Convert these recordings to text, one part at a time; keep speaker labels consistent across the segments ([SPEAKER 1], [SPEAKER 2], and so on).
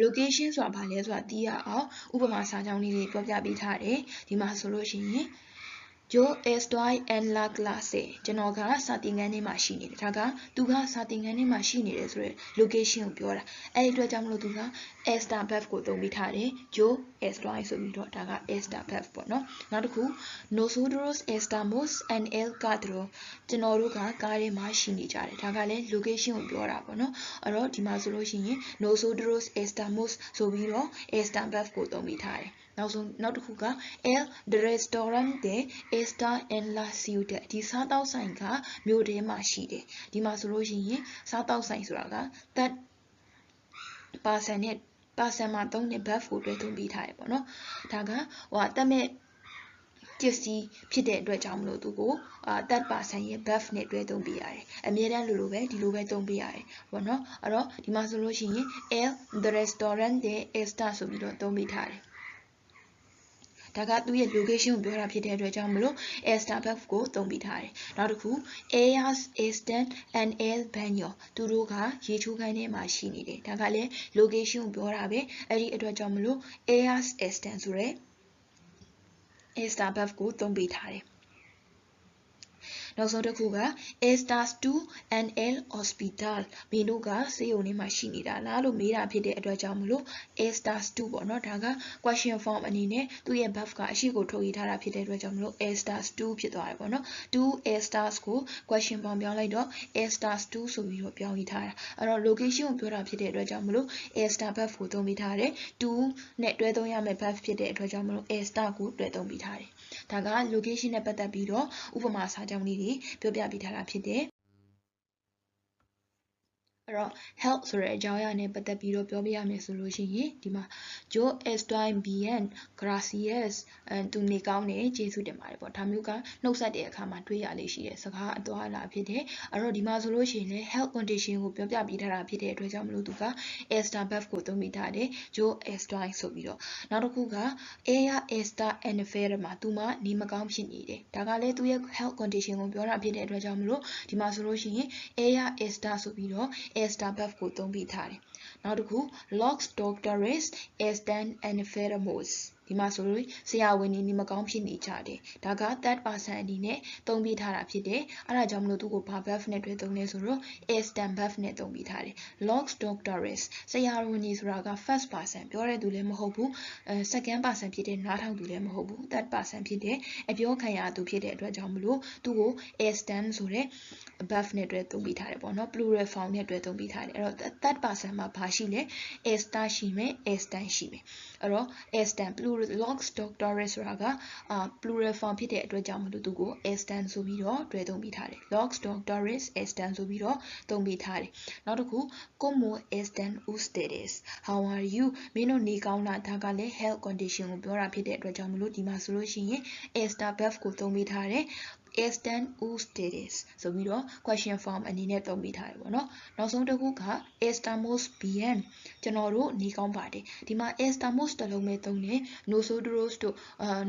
[SPEAKER 1] location ဆိုတာဘာလဲဆိုတာသိရအောင်ဥပမာစာကြောင်းလေးတွေပြောပြပေးထားတယ်ဒီမှာဆိုလို့ရှိရင်Yo estoy en la clase ကျွန်တော်ကစာသင်ခန်းထဲမှာရှိနေတယ်ဒါကသူကစာသင်ခန်းထဲမှာရှိနေတယ်ဆိုရယ် location ကိုပြောတာအဲ့ဒီအတွက်ကြောင့်မလို့သူက esta verb ကိုသုံးပေးထားတယ် yo estoy ဆိုပြီးတော့ဒါက esta verb ပေါ့နော်နောက်တစ်ခု nosotros estamos en el carro ကျွန်တော်တို့ကကားထဲမှာရှိနေကြတယ်ဒါကလည်း location ကိုပြောတာပေါ့နော်အဲ့တော့ဒီမှာဆိုလို့ရှိရင် nosotros estamos ဆိုပြီးတော့ esta verb ကိုသုံးပေးထားတယ်နောက်တစ်ခုက el restaurante está en la ciudad ဒီစားတောက်ဆိုင်ကမြို့ထဲမှာရှိတယ်ဒီမှာဆိုလို့ရှိရင်စားတောက်ဆိုင်ဆိုတာက that person မှာသုံးတဲ့ verb ကိုတွဲသုံးပေးထားတယ်ပေါ့နော်ဒါကတတ်မဲ့ပစ္စည်းဖြစ်တဲ့အတွက်ကြောင့်မလို့သူကိုthat person ရဲ့ verb နဲ့တွဲသုံးပေးရတယ်အမြဲတမ်းလိုပဲဒီလိုပဲသုံးပေးရတယ်ပေါ့နော်အဲ့တော့ဒီမှာဆိုလို့ရှိရင် el restaurante está ဆိုပြီးတော့သုံးပေးထားတယ်ဒါကသူ့ရဲ့ location ကိုပြောတာဖြစ်တဲ့အတွက်ကြောင့်မလို့ esta verb ကိုသုံးပေးထားတယ်နောက်တစ်ခု ellas están en el baño သူတို့ကရေချိုးခန်းထဲမှာရှိနေတယ်ဒါကလည်း location ကိုပြောတာပဲအဲ့ဒီအတွက်ကြောင့်မလို့ ellas están ဆိုရဲ esta verb ကိုသုံးပေးထားတယ်နောက်ဆုံးတစ်ခုက estas tú en el hospital မင်းတို့ကဆေးရုံထဲမှာရှိနေတာလားလို့မေးတာဖြစ်တဲ့အတွက်ကြောင့်မလို့ estas tú ပေါ့နော်ဒါက question form အနေနဲ့သူ့ရဲ့ verb ကအရှိကိုထုတ်ရေးထားတာဖြစ်တဲ့အတွက်ကြောင့်မလို့ estas tú ဖြစ်သွားတယ်ပေါ့နော် tú estas ကို question form ပြောင်းလိုက်တော့ estas tú ဆိုပြီးတော့ပြောင်းရေးထားတာအဲ့တော့ location ကိုပြောတာဖြစ်တဲ့အတွက်ကြောင့်မလို့ esta verb ကိုသုံးပေးထားတယ် tú နဲ့တွဲသုံးရမယ့် verb ဖြစ်တဲ့အတွက်ကြောင့်မလို့ esta ကိုတွဲသုံးပေးထားတယ်ဒါက location နဲ့ပတ်သက်ပြီးတော့ဥပမာစာကြောင်းလေးတွေပြောပြပေးထားတာဖြစ်တယ်အဲ့တော့ help ဆိုတဲ့အကြောင်းအရာနဲ့ပတ်သက်ပြီးတော့ပြောပြရမယ်ဆိုလို့ရှိရင်ဒီမှာ yo estoy bien gracias သူနေကောင်းတယ်ကျေးဇူးတင်ပါတယ်ပေါ့ဒါမျိုးကနှုတ်ဆက်တဲ့အခါမှာတွေ့ရလေးရှိတယ်စကားအသွားအလာဖြစ်တယ်အဲ့တော့ဒီမှာဆိုလို့ရှိရင်လည်း help condition ကိုပြောပြပေးထားတာဖြစ်တဲ့အတွက်ကြောင့်မလို့သူက esta verb ကိုသုံးပေးထားတယ် yo estoy ဆိုပြီးတော့နောက်တစ်ခုက ella está enferma သူမနေမကောင်းဖြစ်နေတယ်ဒါကလည်းသူရဲ့ help condition ကိုပြောတာဖြစ်တဲ့အတွက်ကြောင့်မလို့ဒီမှာဆိုလို့ရှိရင် ella está ဆိုပြီးတော့esta verb ကိုသုံးပေးထားတယ်နောက်တစ်ခု los doctores están enfermos ဒီမှာဆိုလို့ဆရာဝန်နေမကောင်းဖြစ်နေကြတယ်ဒါက third person အနေနဲ့သုံးပေးထားတာဖြစ်တယ်အဲ့ဒါကြောင့်မလို့သူကိုဘာ verb နဲ့တွဲသုံးလဲဆိုတော့ están verb နဲ့သုံးပေးထားတယ် los doctores ဆရာဝန်နေဆိုတာက first person ပြောတဲ့သူလည်းမဟုတ်ဘူး second person ဖြစ်တဲ့နားထောင်သူလည်းမဟုတ်ဘူး third person ဖြစ်တဲ့အပြောခံရသူဖြစ်တဲ့အတွက်ကြောင့်မလို့သူကို están ဆိုတဲ့ verb နဲ့တွဲသုံးပေးထားတယ်ပေါ့နော် plural form နဲ့တွဲသုံးပေးထားတယ်အဲ့တော့ third person မှာဘာရှိလဲ esta ရှိမယ် están ရှိမယ်အဲ့တော့ están plural los doctores ဆိုတာကplural form ဖြစ်တဲ့အတွက်ကြောင့်မလို့သူကို están ဆိုပြီးတော့တွဲသုံးပေးထားတယ် los doctores están ဆိုပြီးတော့သုံးပေးထားတယ်နောက်တစ်ခု como están ustedes how are you မင်းတို့နေကောင်းလားဒါကလည်း health condition ကိုပြောတာဖြစ်တဲ့အတွက်ကြောင့်မလို့ဒီမှာဆိုလို့ရှိရင် esta verb ကိုသုံးပေးထားတယ်están ustedes ဆိုပြီးတော့ question form အနေနဲ့သုံးပေးထားတယ်ပေါ့နော်နောက်ဆုံးတစ်ခုက estamos bien ကျွန်တော်တို့နေကောင်းပါတယ်ဒီမှာ estamos တစ်လုံးပဲသုံးတယ် nosotros တို့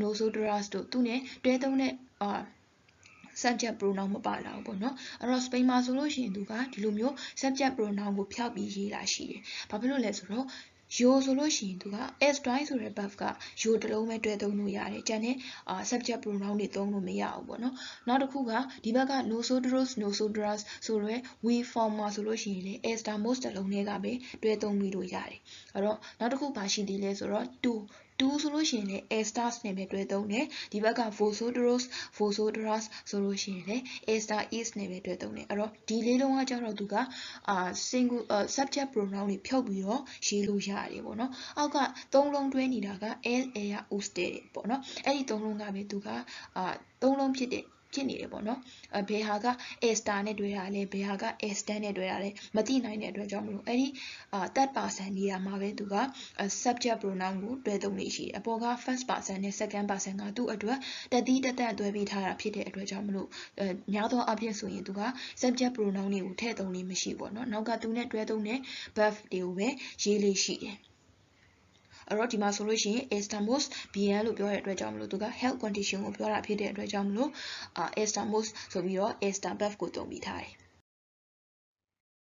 [SPEAKER 1] nosotras တို့သူနဲ့တွဲသုံးတဲ့subject pronoun မပါလာဘူးပေါ့နော်အဲ့တော့ Spain မှာဆိုလို့ရှိရင်သူကဒီလိုမျိုး subject pronoun ကိုဖျောက်ပြီးရေးလာရှိတယ်ဘာဖြစ်လို့လဲဆိုတော့yo ဆိုလို့ရှိရင်သူက estoy ဆိုတဲ့ verb က yo တစ်လုံးပဲတွဲသုံးလို့ရတယ်ကျန်တဲ့subject pronoun တွေသုံးလို့မရဘူးပေါ့နော်နောက်တစ်ခုကဒီဘက်က nosotros nosotras ဆိုတော့ we form မှာဆိုလို့ရှိရင်လေ estamos တစ်လုံးနဲ့ကပဲတွဲသုံးပြီးလို့ရတယ်အဲ့တော့နောက်တစ်ခုပါရှိသေးလဲဆိုတော့ to ဆိုလို့ရှိရင်လည်း estas နဲ့ပဲတွဲသုံးတယ်ဒီဘက်က vosotros vosotras ဆိုလို့ရှိရင်လည်း esta is နဲ့ပဲတွဲသုံးတယ်အဲ့တော့ဒီလေးလုံးကကျတော့သူကsingle subject pronoun တွေဖြုတ်ပြီးတော့ရေးလို့ရတယ်ပေါ့နော်အောက်ကသုံးလုံးတွဲနေတာက el ella usted ပေါ့နော်အဲ့ဒီသုံးလုံးကပဲသူကသုံးလုံးဖြစ်နေတယ်ပေါ့နော်ဘယ်ဟာက esta နဲ့တွဲတာလဲဘယ်ဟာက están နဲ့တွဲတာလဲမသိနိုင်တဲ့အတွက်ကြောင့်မလို့အဲ့ဒီthird person နေရာမှာပဲသူက subject pronoun ကိုတွဲသုံးနေရှိတယ်အပေါ်က first person နဲ့ second person ကသူ့အတွက်တတိတသက်တွဲပေးထားတာဖြစ်တဲ့အတွက်ကြောင့်မလို့များသောအားဖြင့်ဆိုရင်သူက subject pronoun တွေကိုထည့်သုံးလို့မရှိဘူးပေါ့နော်နောက်ကသူနဲ့တွဲသုံးတဲ့ verb တွေကိုပဲရေးလေးရှိတယ်အဲ့တော့ဒီမှာဆိုလို့ရှိရင် estamos bien လို့ပြောတဲ့အတွက်ကြောင့်မလို့သူက health condition ကိုပြောတာဖြစ်တဲ့အတွက်ကြောင့်မလို့estamos ဆိုပြီးတော့ esta verb ကိုသုံးပြီးထားတယ်